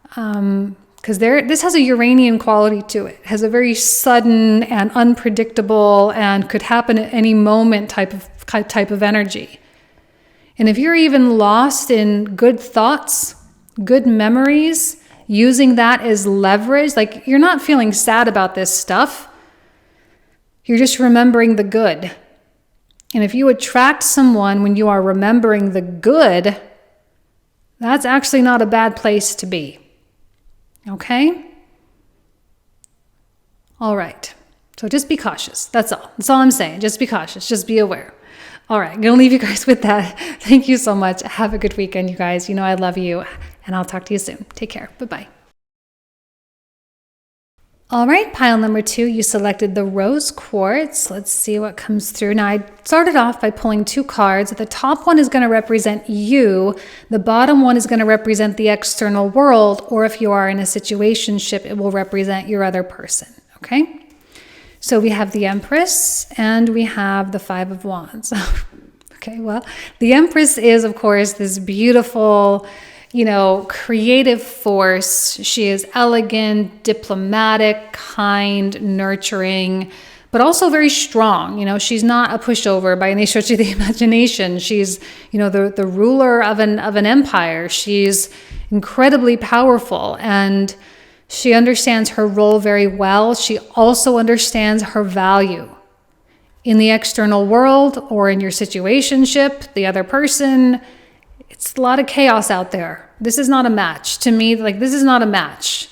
Because this has a Uranian quality to it. It has a very sudden and unpredictable and could happen at any moment type of energy. And if you're even lost in good thoughts, good memories, using that as leverage, like you're not feeling sad about this stuff. You're just remembering the good. And if you attract someone when you are remembering the good, that's actually not a bad place to be. Okay? All right. So just be cautious. That's all. That's all I'm saying. Just be cautious. Just be aware. All right. I'm going to leave you guys with that. Thank you so much. Have a good weekend, you guys. I love you. And I'll talk to you soon. Take care. Bye-bye. All right, pile number 2, you selected the rose quartz. Let's see what comes through. Now, I started off by pulling 2 cards. The top one is going to represent you. The bottom one is going to represent the external world, or if you are in a situationship, it will represent your other person, okay? So we have the Empress and we have the 5 of Wands. Okay, well, the Empress is, of course, this beautiful, creative force. She is elegant, diplomatic, kind, nurturing, but also very strong. She's not a pushover by any stretch of the imagination. She's, the ruler of an empire. She's incredibly powerful and she understands her role very well. She also understands her value in the external world or in your situationship, the other person. It's a lot of chaos out there. This is not a match. To me, this is not a match.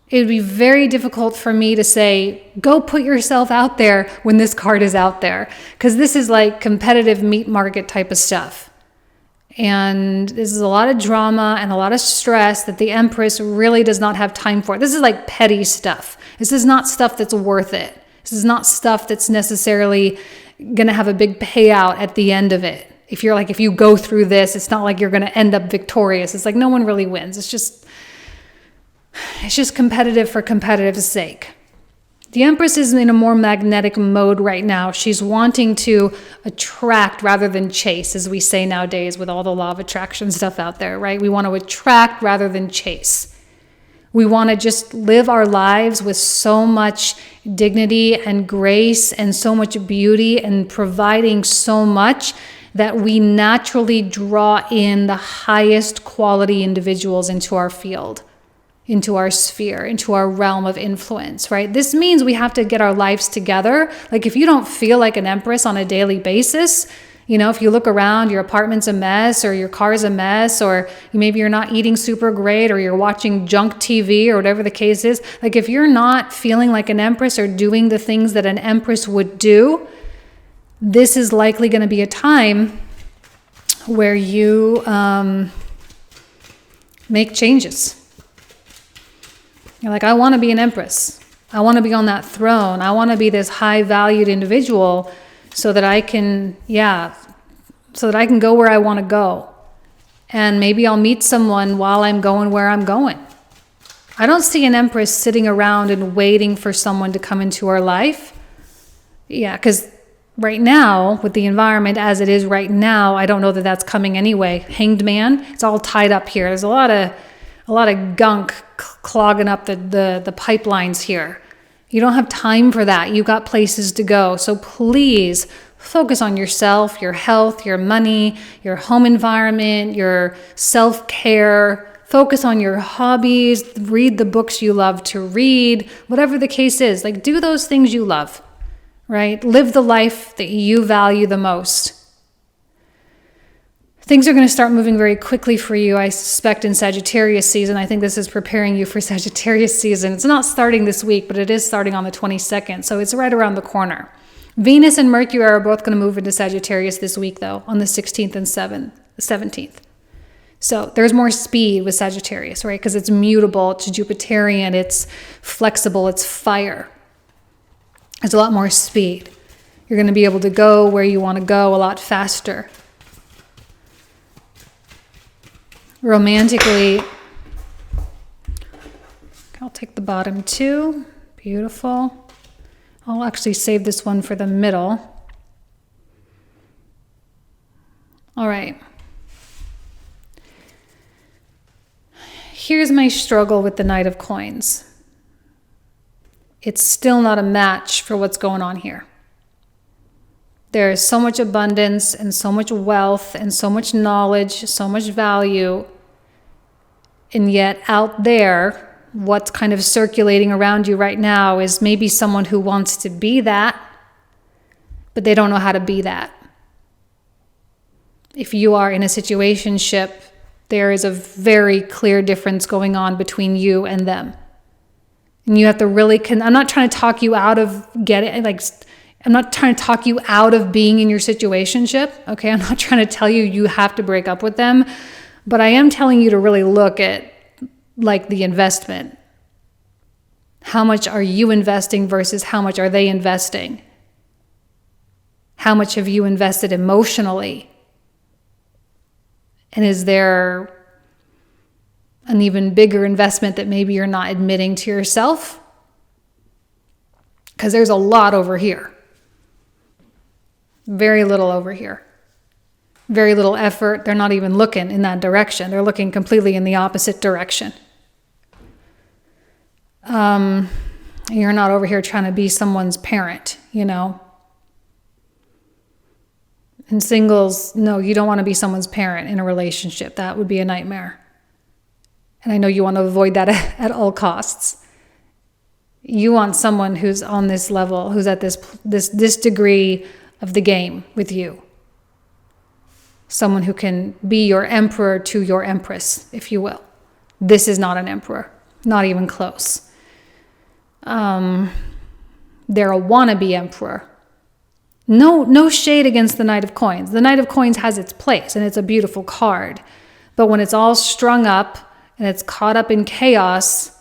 It would be very difficult for me to say, go put yourself out there when this card is out there. Because this is like competitive meat market type of stuff. And this is a lot of drama and a lot of stress that the Empress really does not have time for. This is like petty stuff. This is not stuff that's worth it. This is not stuff that's necessarily going to have a big payout at the end of it. If you go through this, it's not like you're going to end up victorious. It's like no one really wins. It's just competitive for competitive's sake. The Empress is in a more magnetic mode right now. She's wanting to attract rather than chase, as we say nowadays with all the law of attraction stuff out there, right? We want to attract rather than chase. We want to just live our lives with so much dignity and grace and so much beauty and providing so much that we naturally draw in the highest quality individuals into our field, into our sphere, into our realm of influence, right? This means we have to get our lives together. Like if you don't feel like an empress on a daily basis, if you look around, your apartment's a mess or your car's a mess, or maybe you're not eating super great or you're watching junk TV or whatever the case is. Like if you're not feeling like an empress or doing the things that an empress would do, this is likely going to be a time where you make changes. You're like, I want to be an empress. I want to be on that throne. I want to be this high valued individual so that I can go where I want to go. And maybe I'll meet someone while I'm going where I'm going. I don't see an empress sitting around and waiting for someone to come into her life. Yeah, because right now, with the environment as it is right now, I don't know that that's coming anyway. Hanged man, it's all tied up here. There's a lot of gunk clogging up the pipelines here. You don't have time for that. You got places to go. So please focus on yourself, your health, your money, your home environment, your self-care. Focus on your hobbies. Read the books you love to read. Whatever the case is, like do those things you love, right? Live the life that you value the most. Things are going to start moving very quickly for you, I suspect, in Sagittarius season. I think this is preparing you for Sagittarius season. It's not starting this week, but it is starting on the 22nd, so it's right around the corner. Venus and Mercury are both going to move into Sagittarius this week, though, on the 16th and 17th. So there's more speed with Sagittarius, right? Because it's mutable, it's Jupiterian, it's flexible, it's fire. There's a lot more speed. You're going to be able to go where you want to go a lot faster. Romantically, I'll take the bottom two. Beautiful. I'll actually save this one for the middle. All right. Here's my struggle with the Knight of Coins. It's still not a match for what's going on here. There is so much abundance and so much wealth and so much knowledge, so much value. And yet out there, what's kind of circulating around you right now is maybe someone who wants to be that, but they don't know how to be that. If you are in a situationship, there is a very clear difference going on between you and them. And you have to really, I'm not trying to talk you out of I'm not trying to talk you out of being in your situationship, okay? I'm not trying to tell you you have to break up with them, but I am telling you to really look at like the investment. How much are you investing versus how much are they investing? How much have you invested emotionally? And is there an even bigger investment that maybe you're not admitting to yourself? Because there's a lot over here. Very little over here. Very little effort. They're not even looking in that direction. They're looking completely in the opposite direction. You're not over here trying to be someone's parent, And singles, no, you don't want to be someone's parent in a relationship. That would be a nightmare. And I know you want to avoid that at all costs. You want someone who's on this level, who's at this degree of the game with you. Someone who can be your emperor to your empress, if you will. This is not an emperor, not even close. They're a wannabe emperor. No shade against the Knight of Coins. The Knight of Coins has its place, and it's a beautiful card. But when it's all strung up and it's caught up in chaos,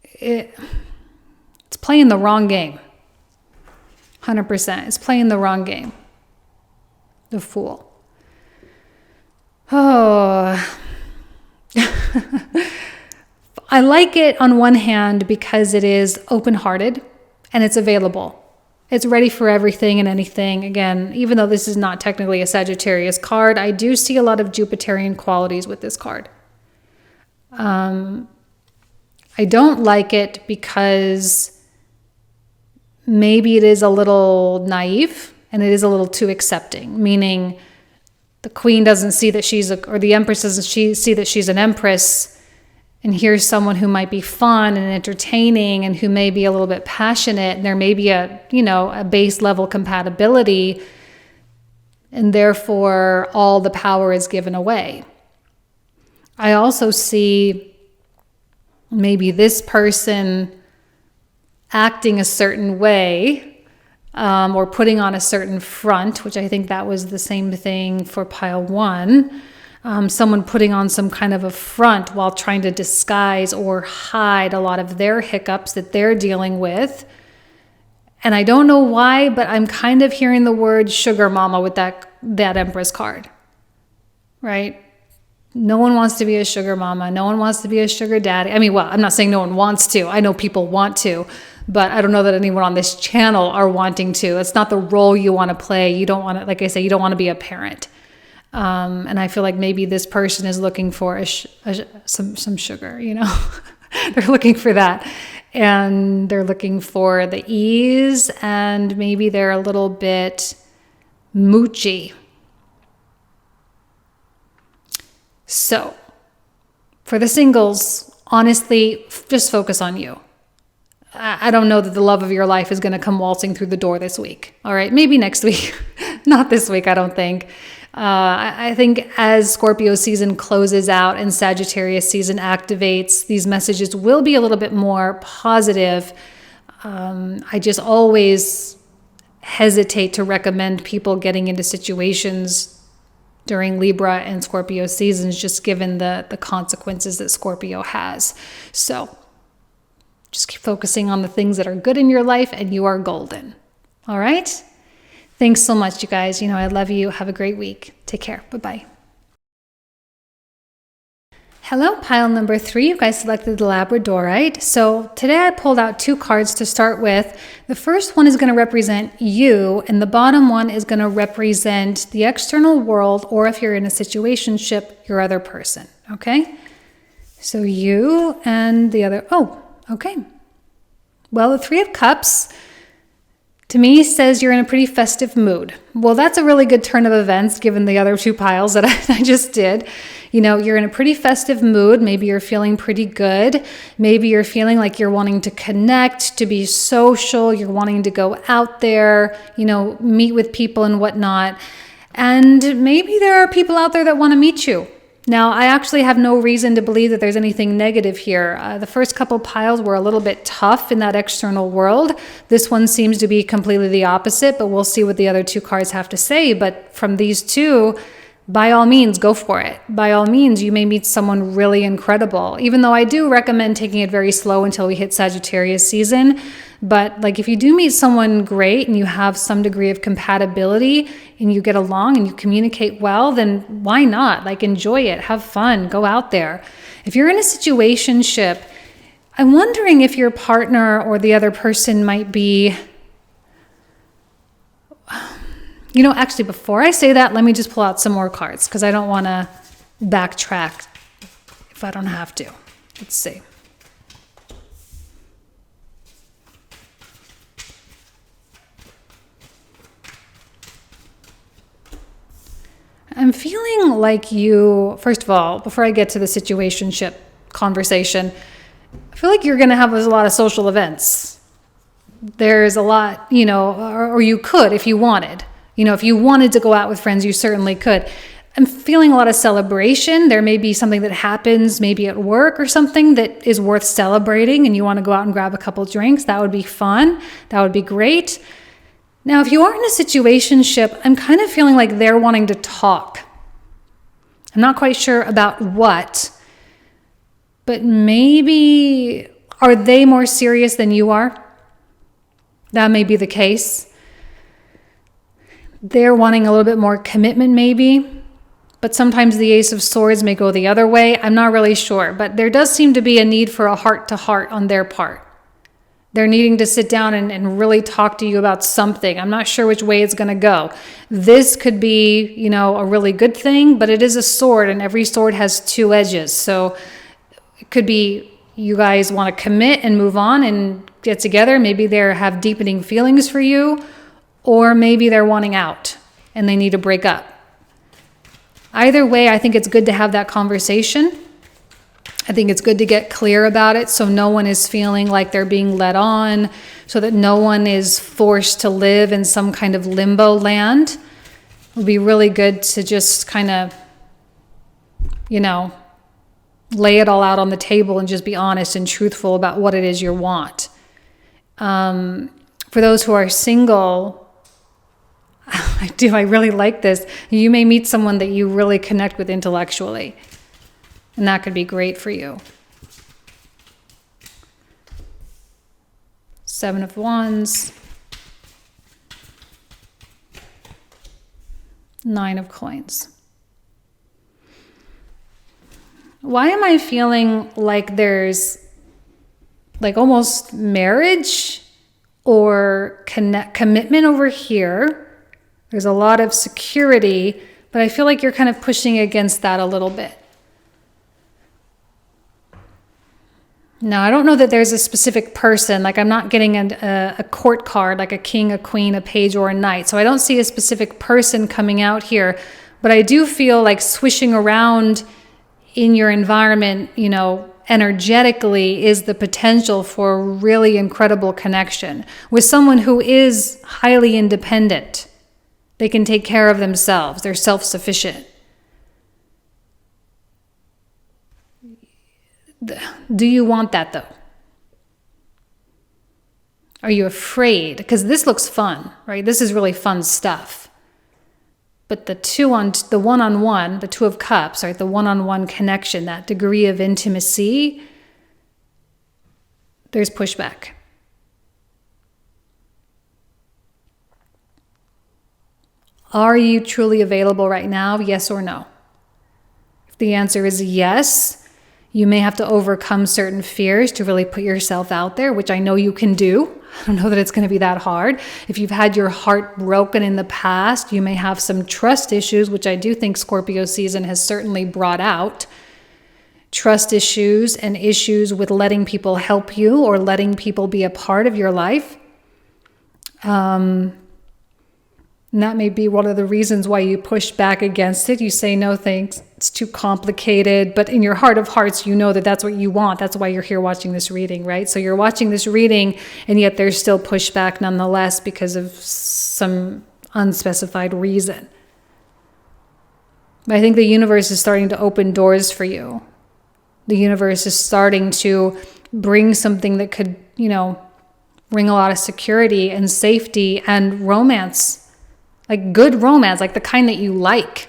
it's playing the wrong game. 100%. It's playing the wrong game. The Fool. Oh. I like it on one hand because it is open-hearted and it's available. It's ready for everything and anything. Again, even though this is not technically a Sagittarius card, I do see a lot of Jupiterian qualities with this card. I don't like it because maybe it is a little naive and it is a little too accepting, meaning the queen doesn't see that or the empress doesn't see that she's an empress, and here's someone who might be fun and entertaining and who may be a little bit passionate, and there may be a base level compatibility, and therefore all the power is given away. I also see maybe this person acting a certain way, or putting on a certain front, which I think that was the same thing for pile 1. Someone putting on some kind of a front while trying to disguise or hide a lot of their hiccups that they're dealing with. And I don't know why, but I'm kind of hearing the word sugar mama with that Empress card, right? No one wants to be a sugar mama. No one wants to be a sugar daddy. I mean, well, I'm not saying no one wants to. I know people want to, but I don't know that anyone on this channel are wanting to. It's not the role you want to play. You don't want to, like I say, you don't want to be a parent. And I feel like maybe this person is looking for some sugar, they're looking for that, and they're looking for the ease, and maybe they're a little bit moochy. So for the singles, honestly, just focus on you. I don't know that the love of your life is going to come waltzing through the door this week. All right, maybe next week, not this week, I don't think. I think as Scorpio season closes out and Sagittarius season activates, these messages will be a little bit more positive. I just always hesitate to recommend people getting into situations during Libra and Scorpio seasons, just given the consequences that Scorpio has. So just keep focusing on the things that are good in your life, and you are golden. All right? Thanks so much, you guys. I love you. Have a great week. Take care. Bye-bye. Hello, pile number 3. You guys selected the Labradorite. So today I pulled out 2 cards to start with. The first one is going to represent you, and the bottom one is going to represent the external world, or if you're in a situationship, your other person. Okay? So you and the other. Oh, okay. Well, the 3 of Cups to me says you're in a pretty festive mood. Well, that's a really good turn of events given the other 2 piles that I just did. You're in a pretty festive mood. Maybe you're feeling pretty good. Maybe you're feeling like you're wanting to connect, to be social. You're wanting to go out there, meet with people and whatnot. And maybe there are people out there that want to meet you. Now, I actually have no reason to believe that there's anything negative here. The first couple piles were a little bit tough in that external world. This one seems to be completely the opposite, but we'll see what the other 2 cards have to say. But from these 2, by all means, go for it. By all means, you may meet someone really incredible, even though I do recommend taking it very slow until we hit Sagittarius season. But if you do meet someone great and you have some degree of compatibility and you get along and you communicate well, then why not? Enjoy it, have fun, go out there. If you're in a situationship, I'm wondering if your partner or the other person might be, actually before I say that, let me just pull out some more cards because I don't want to backtrack if I don't have to. Let's see. I'm feeling like you, first of all, before I get to the situationship conversation, I feel like you're going to have a lot of social events. There's a lot, or you could if you wanted. If you wanted to go out with friends, you certainly could. I'm feeling a lot of celebration. There may be something that happens maybe at work or something that is worth celebrating and you want to go out and grab a couple drinks. That would be fun. That would be great. Now, if you are in a situationship, I'm kind of feeling like they're wanting to talk. I'm not quite sure about what, but maybe are they more serious than you are? That may be the case. They're wanting a little bit more commitment maybe, but sometimes the Ace of Swords may go the other way. I'm not really sure, but there does seem to be a need for a heart-to-heart on their part. They're needing to sit down and really talk to you about something. I'm not sure which way it's going to go. This could be, a really good thing, but it is a sword, and every sword has two edges. So it could be you guys want to commit and move on and get together. Maybe they have deepening feelings for you, or maybe they're wanting out and they need to break up. Either way, I think it's good to have that conversation. I think it's good to get clear about it so no one is feeling like they're being led on, so that no one is forced to live in some kind of limbo land. It would be really good to just kind of, lay it all out on the table and just be honest and truthful about what it is you want. For those who are single, I really like this. You may meet someone that you really connect with intellectually. And that could be great for you. 7 of Wands. 9 of Coins. Why am I feeling like there's like almost marriage or commitment over here? There's a lot of security, but I feel like you're kind of pushing against that a little bit. No, I don't know that there's a specific person. Like I'm not getting a court card, like a king, a queen, a page, or a knight. So I don't see a specific person coming out here. But I do feel like swishing around in your environment, energetically is the potential for a really incredible connection with someone who is highly independent. They can take care of themselves. They're self-sufficient. Do you want that though? Are you afraid? Because this looks fun, right? This is really fun stuff. But the one-on-one, the 2 of Cups, right? The one-on-one connection, that degree of intimacy, there's pushback. Are you truly available right now? Yes or no? If the answer is yes, you may have to overcome certain fears to really put yourself out there, which I know you can do. I don't know that it's going to be that hard. If you've had your heart broken in the past, you may have some trust issues, which I do think Scorpio season has certainly brought out. Trust issues and issues with letting people help you or letting people be a part of your life. And that may be one of the reasons why you push back against it. You say, no thanks, it's too complicated. But in your heart of hearts, you know that that's what you want. That's why you're here watching this reading, right? So you're watching this reading, and yet there's still pushback nonetheless because of some unspecified reason. But I think the universe is starting to open doors for you. The universe is starting to bring something that could, bring a lot of security and safety and romance. Like good romance, like the kind that you like.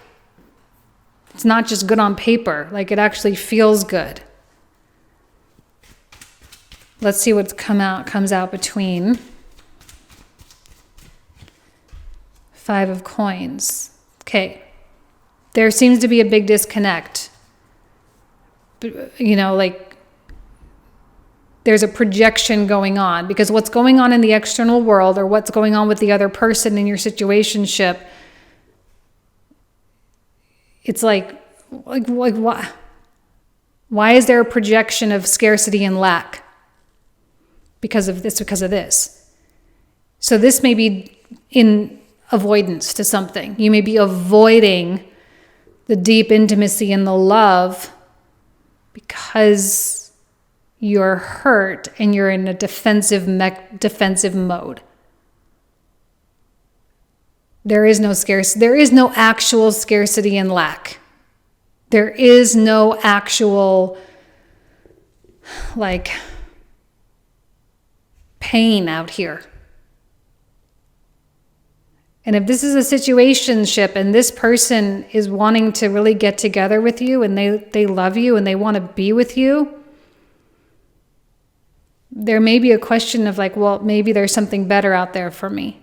It's not just good on paper, like it actually feels good. Let's see what comes out between 5 of Coins. Okay. There seems to be a big disconnect. There's a projection going on, because what's going on in the external world, or what's going on with the other person in your situationship, it's like why? Why is there a projection of scarcity and lack? Because of this. So this may be in avoidance to something. You may be avoiding the deep intimacy and the love because you're hurt and you're in a defensive mode. There is no actual scarcity and lack. There is no actual pain out here. And if this is a situationship and this person is wanting to really get together with you and they love you and they want to be with you, there may be a question of maybe there's something better out there for me.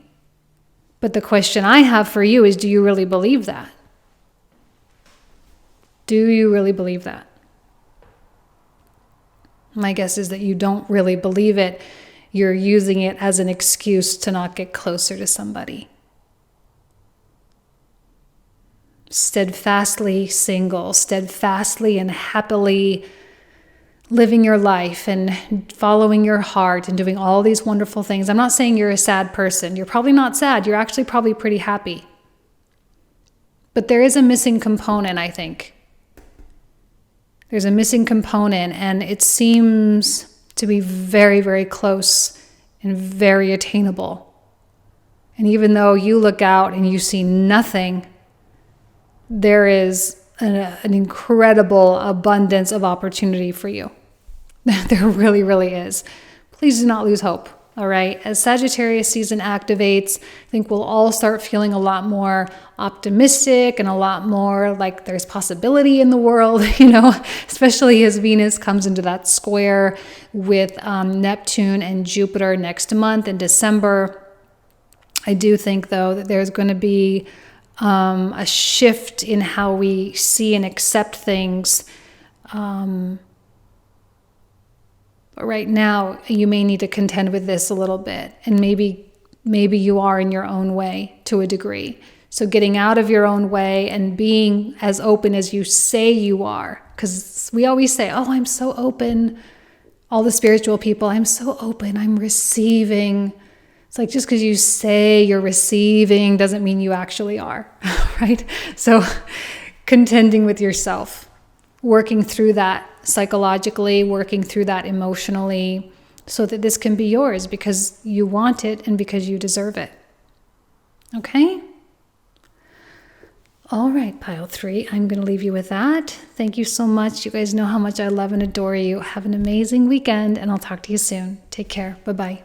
But the question I have for you is, do you really believe that? Do you really believe that? My guess is that you don't really believe it. You're using it as an excuse to not get closer to somebody. Steadfastly single, steadfastly and happily living your life and following your heart and doing all these wonderful things. I'm not saying you're a sad person. You're probably not sad. You're actually probably pretty happy. But there is a missing component, I think. There's a missing component, and it seems to be very, very close and very attainable. And even though you look out and you see nothing, there is an incredible abundance of opportunity for you. There really, really is. Please do not lose hope, all right? As Sagittarius season activates, I think we'll all start feeling a lot more optimistic and a lot more like there's possibility in the world, especially as Venus comes into that square with Neptune and Jupiter next month in December. I do think, though, that there's going to be a shift in how we see and accept things. But right now, you may need to contend with this a little bit, and maybe you are in your own way to a degree. So getting out of your own way and being as open as you say you are, because we always say, oh, I'm so open. All the spiritual people, I'm so open, I'm receiving. It's like just because you say you're receiving doesn't mean you actually are, right? So contending with yourself, working through that psychologically, working through that emotionally, so that this can be yours because you want it and because you deserve it. Okay? All right, pile 3, I'm going to leave you with that. Thank you so much. You guys know how much I love and adore you. Have an amazing weekend, and I'll talk to you soon. Take care. Bye-bye.